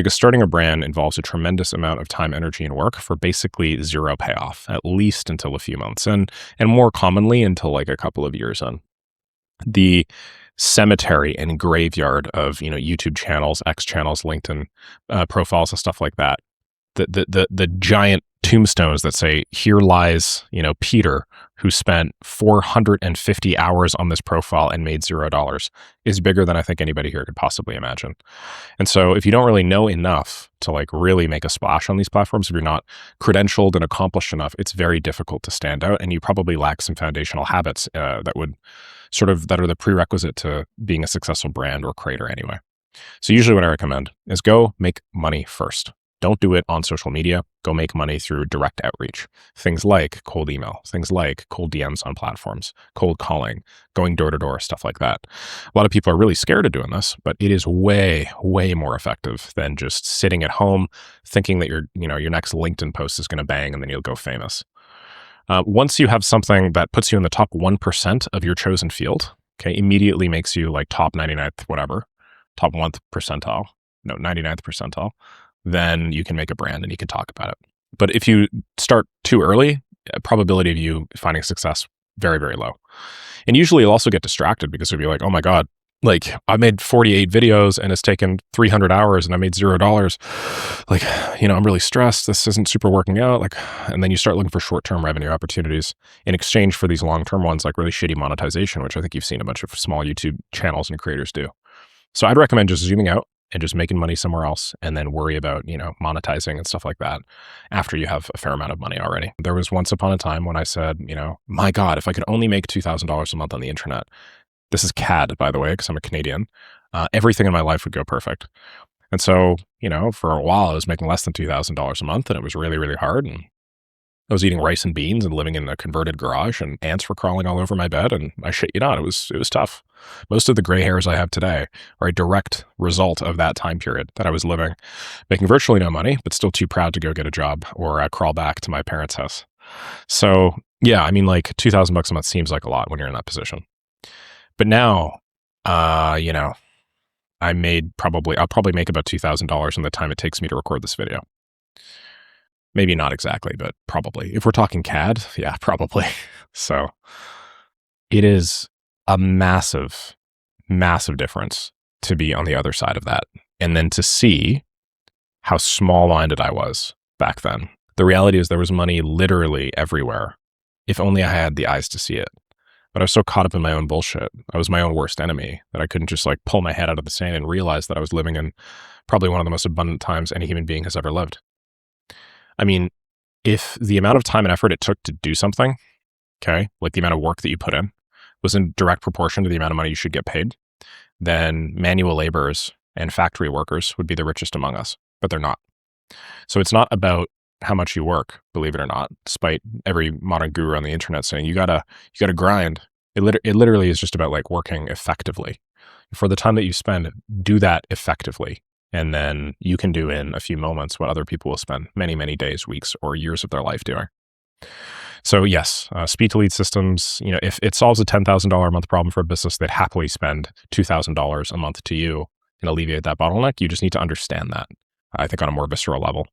Because starting a brand involves a tremendous amount of time, energy, and work for basically zero payoff, at least until a few months, and more commonly until like a couple of years in. The cemetery and graveyard of YouTube channels, X channels, LinkedIn profiles, and stuff like that. The giant tombstones that say, "Here lies Peter, who spent 450 hours on this profile and made $0," is bigger than I think anybody here could possibly imagine. And so if you don't really know enough to like really make a splash on these platforms, if you're not credentialed and accomplished enough, it's very difficult to stand out, and you probably lack some foundational habits that are the prerequisite to being a successful brand or creator anyway. So usually what I recommend is go make money first. Don't do it on social media. Go make money through direct outreach. Things like cold email, things like cold DMs on platforms, cold calling, going door to door, stuff like that. A lot of people are really scared of doing this, but it is way, way more effective than just sitting at home thinking that your next LinkedIn post is going to bang and then you'll go famous. Once you have something that puts you in the top 1% of your chosen field, okay, immediately makes you like top 99th, whatever, top 1th percentile, no, 99th percentile, then you can make a brand and you can talk about it. But if you start too early, probability of you finding success, very, very low. And usually you'll also get distracted because you'll be like, oh my God, like I made 48 videos and it's taken 300 hours and I made $0. Like, I'm really stressed. This isn't super working out. Like, and then you start looking for short-term revenue opportunities in exchange for these long-term ones, like really shitty monetization, which I think you've seen a bunch of small YouTube channels and creators do. So I'd recommend just zooming out and just making money somewhere else, and then worry about, monetizing and stuff like that after you have a fair amount of money already. There was once upon a time when I said, my God, if I could only make $2,000 a month on the internet, this is CAD, by the way, because I'm a Canadian, everything in my life would go perfect. And so, for a while I was making less than $2,000 a month, and it was really, really hard. And I was eating rice and beans and living in a converted garage, and ants were crawling all over my bed. And I shit you not, it was tough. Most of the gray hairs I have today are a direct result of that time period that I was living, making virtually no money, but still too proud to go get a job or crawl back to my parents' house. So yeah, I mean, like $2,000 a month seems like a lot when you're in that position. But now, I'll probably make about $2,000 in the time it takes me to record this video. Maybe not exactly, but probably. If we're talking CAD, yeah, probably. So it is a massive, massive difference to be on the other side of that. And then to see how small-minded I was back then. The reality is there was money literally everywhere, if only I had the eyes to see it. But I was so caught up in my own bullshit. I was my own worst enemy that I couldn't just like pull my head out of the sand and realize that I was living in probably one of the most abundant times any human being has ever lived. I mean, if the amount of time and effort it took to do something, okay, like the amount of work that you put in was in direct proportion to the amount of money you should get paid, then manual laborers and factory workers would be the richest among us, but they're not. So it's not about how much you work, believe it or not, despite every modern guru on the internet saying you gotta grind. It literally is just about like working effectively. For the time that you spend, do that effectively. And then you can do in a few moments what other people will spend many, many days, weeks, or years of their life doing. So yes, speed to lead systems, if it solves a $10,000 a month problem for a business, they'd happily spend $2,000 a month to you and alleviate that bottleneck. You just need to understand that, I think, on a more visceral level.